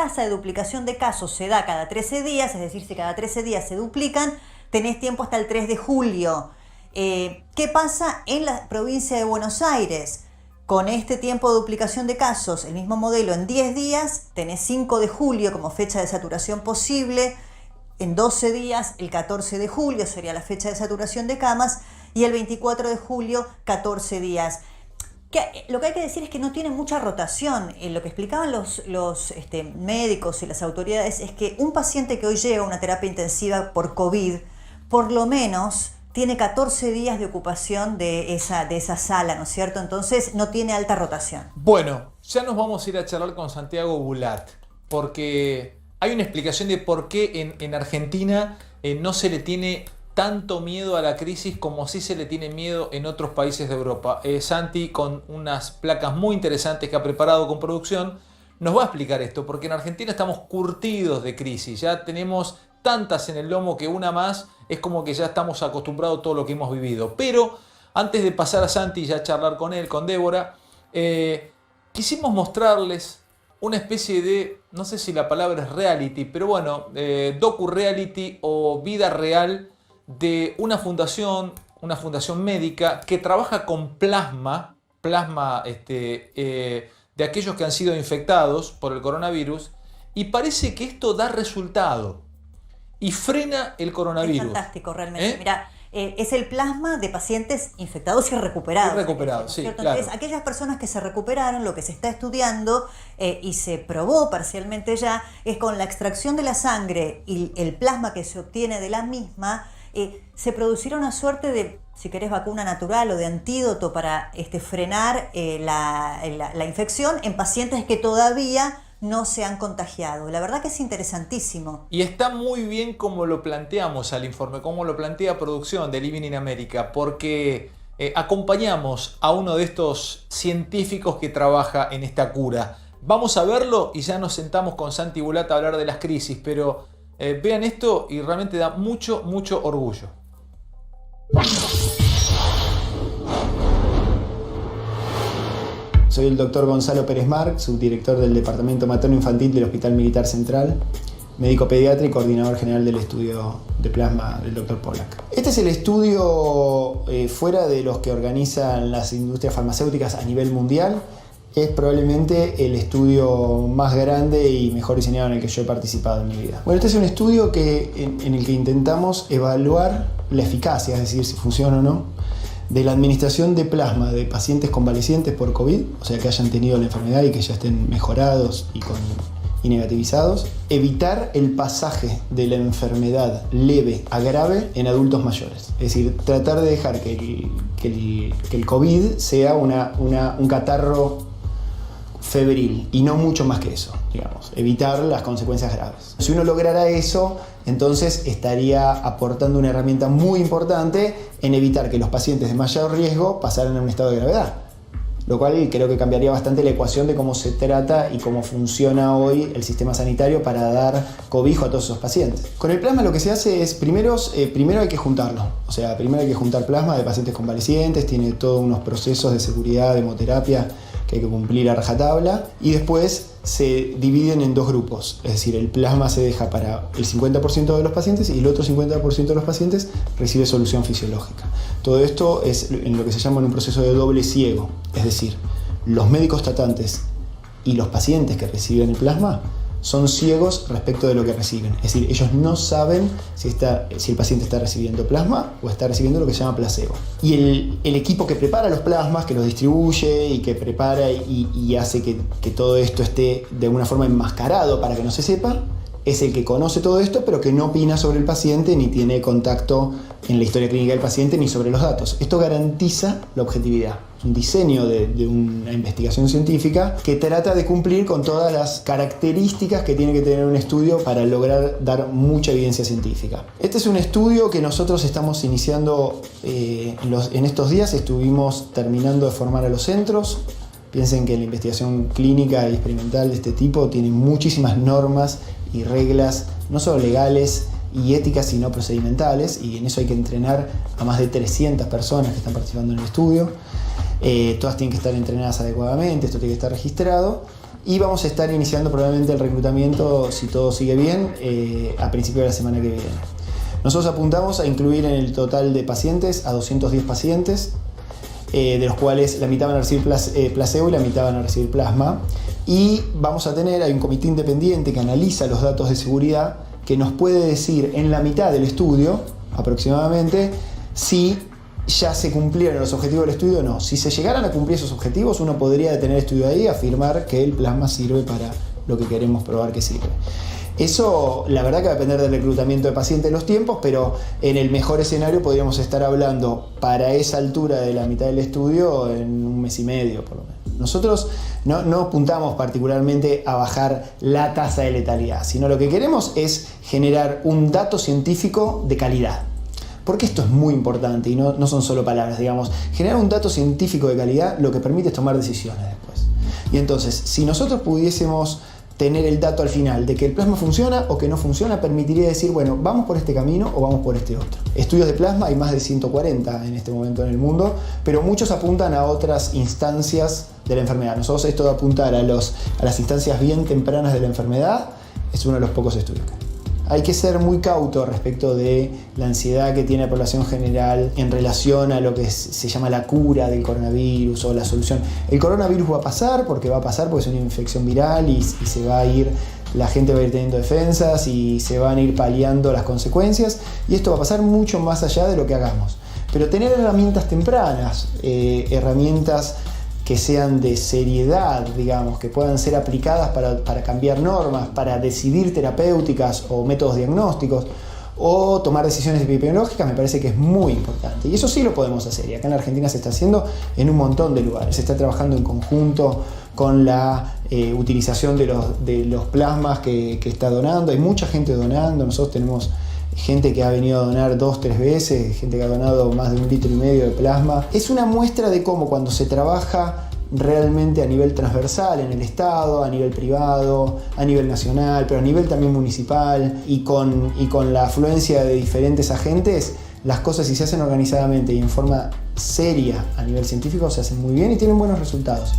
tasa de duplicación de casos se da cada 13 días, es decir, si cada 13 días se duplican, tenés tiempo hasta el 3 de julio. ¿Qué pasa en la provincia de Buenos Aires? Con este tiempo de duplicación de casos, el mismo modelo en 10 días, tenés 5 de julio como fecha de saturación posible, en 12 días el 14 de julio sería la fecha de saturación de camas y el 24 de julio 14 días. Lo que hay que decir es que no tiene mucha rotación. Lo que explicaban los médicos y las autoridades es que un paciente que hoy llega a una terapia intensiva por COVID, por lo menos tiene 14 días de ocupación de esa sala, ¿no es cierto? Entonces no tiene alta rotación. Bueno, ya nos vamos a ir a charlar con Santiago Bulat, porque hay una explicación de por qué en Argentina no se le tiene tanto miedo a la crisis como sí se le tiene miedo en otros países de Europa. Santi, con unas placas muy interesantes que ha preparado con producción, nos va a explicar esto, porque en Argentina estamos curtidos de crisis, ya tenemos tantas en el lomo que una más es como que ya estamos acostumbrados a todo lo que hemos vivido. Pero antes de pasar a Santi y ya charlar con él, con Débora, quisimos mostrarles una especie de, no sé si la palabra es reality, pero bueno, docu-reality o vida real de una fundación médica que trabaja con plasma de aquellos que han sido infectados por el coronavirus, y parece que esto da resultado y frena el coronavirus. Es fantástico, realmente. Mirá, es el plasma de pacientes infectados y recuperados. Y recuperados, sí, ¿cierto? claro. Entonces, aquellas personas que se recuperaron, lo que se está estudiando y se probó parcialmente ya, es con la extracción de la sangre y el plasma que se obtiene de la misma, se producirá una suerte de, si querés, vacuna natural o de antídoto para frenar la infección en pacientes que todavía no se han contagiado. La verdad que es interesantísimo. Y está muy bien como lo planteamos al informe, como lo plantea producción de Living in America, porque acompañamos a uno de estos científicos que trabaja en esta cura. Vamos a verlo y ya nos sentamos con Santi Bulat a hablar de las crisis, pero vean esto y realmente da mucho, mucho orgullo. Soy el doctor Gonzalo Pérez Marc, subdirector del Departamento Materno-Infantil del Hospital Militar Central, médico pediatra y coordinador general del estudio de plasma del doctor Pollack. Este es el estudio fuera de los que organizan las industrias farmacéuticas a nivel mundial. Es probablemente el estudio más grande y mejor diseñado en el que yo he participado en mi vida. Bueno, este es un estudio en el que intentamos evaluar la eficacia, es decir, si funciona o no, de la administración de plasma de pacientes convalecientes por COVID, o sea, que hayan tenido la enfermedad y que ya estén mejorados y negativizados, evitar el pasaje de la enfermedad leve a grave en adultos mayores. Es decir, tratar de dejar que el COVID sea un catarro febril y no mucho más que eso, digamos, evitar las consecuencias graves. Si uno lograra eso, entonces estaría aportando una herramienta muy importante en evitar que los pacientes de mayor riesgo pasaran a un estado de gravedad, lo cual creo que cambiaría bastante la ecuación de cómo se trata y cómo funciona hoy el sistema sanitario para dar cobijo a todos esos pacientes. Con el plasma lo que se hace es, primero hay que juntarlo, o sea, primero hay que juntar plasma de pacientes convalecientes, tiene todos unos procesos de seguridad, de hemoterapia, que hay que cumplir a rajatabla, y después se dividen en dos grupos, es decir, el plasma se deja para el 50% de los pacientes y el otro 50% de los pacientes recibe solución fisiológica. Todo esto es en lo que se llama un proceso de doble ciego, es decir, los médicos tratantes y los pacientes que reciben el plasma son ciegos respecto de lo que reciben, es decir, ellos no saben si el paciente está recibiendo plasma o está recibiendo lo que se llama placebo. Y el equipo que prepara los plasmas, que los distribuye y que prepara y hace que todo esto esté de alguna forma enmascarado para que no se sepa, es el que conoce todo esto, pero que no opina sobre el paciente ni tiene contacto en la historia clínica del paciente ni sobre los datos. Esto garantiza la objetividad. Es un diseño de una investigación científica que trata de cumplir con todas las características que tiene que tener un estudio para lograr dar mucha evidencia científica. Este es un estudio que nosotros estamos iniciando en estos días. Estuvimos terminando de formar a los centros. Piensen que la investigación clínica y experimental de este tipo tiene muchísimas normas y reglas, no solo legales y éticas, sino procedimentales, y en eso hay que entrenar a más de 300 personas que están participando en el estudio. Todas tienen que estar entrenadas adecuadamente, esto tiene que estar registrado, y vamos a estar iniciando probablemente el reclutamiento, si todo sigue bien, a principios de la semana que viene. Nosotros apuntamos a incluir en el total de pacientes a 210 pacientes, de los cuales la mitad van a recibir placebo y la mitad van a recibir plasma. Y vamos a tener, hay un comité independiente que analiza los datos de seguridad que nos puede decir en la mitad del estudio, aproximadamente, si ya se cumplieron los objetivos del estudio o no. Si se llegaran a cumplir esos objetivos, uno podría detener el estudio ahí y afirmar que el plasma sirve para lo que queremos probar que sirve. Eso, la verdad que va a depender del reclutamiento de pacientes en los tiempos, pero en el mejor escenario podríamos estar hablando para esa altura de la mitad del estudio en un mes y medio, por lo menos. Nosotros no apuntamos particularmente a bajar la tasa de letalidad, sino lo que queremos es generar un dato científico de calidad. Porque esto es muy importante y no son solo palabras, digamos. Generar un dato científico de calidad lo que permite es tomar decisiones después. Y entonces, si nosotros pudiésemos tener el dato al final de que el plasma funciona o que no funciona, permitiría decir, bueno, vamos por este camino o vamos por este otro. Estudios de plasma hay más de 140 en este momento en el mundo, pero muchos apuntan a otras instancias de la enfermedad. Nosotros esto de apuntar a las instancias bien tempranas de la enfermedad es uno de los pocos estudios que hay. Hay que ser muy cauto respecto de la ansiedad que tiene la población general en relación a lo que se llama la cura del coronavirus o la solución. El coronavirus va a pasar porque es una infección viral y se va a ir, la gente va a ir teniendo defensas y se van a ir paliando las consecuencias, y esto va a pasar mucho más allá de lo que hagamos. Pero tener herramientas tempranas, herramientas que sean de seriedad, digamos, que puedan ser aplicadas para cambiar normas, para decidir terapéuticas o métodos diagnósticos o tomar decisiones epidemiológicas, me parece que es muy importante. Y eso sí lo podemos hacer, y acá en la Argentina se está haciendo en un montón de lugares. Se está trabajando en conjunto con la utilización de los plasmas que está donando. Hay mucha gente donando, nosotros tenemos gente que ha venido a donar 2-3 veces, gente que ha donado más de 1,5 litros de plasma. Es una muestra de cómo cuando se trabaja realmente a nivel transversal en el Estado, a nivel privado, a nivel nacional, pero a nivel también municipal y con la afluencia de diferentes agentes, las cosas, si se hacen organizadamente y en forma seria a nivel científico, se hacen muy bien y tienen buenos resultados.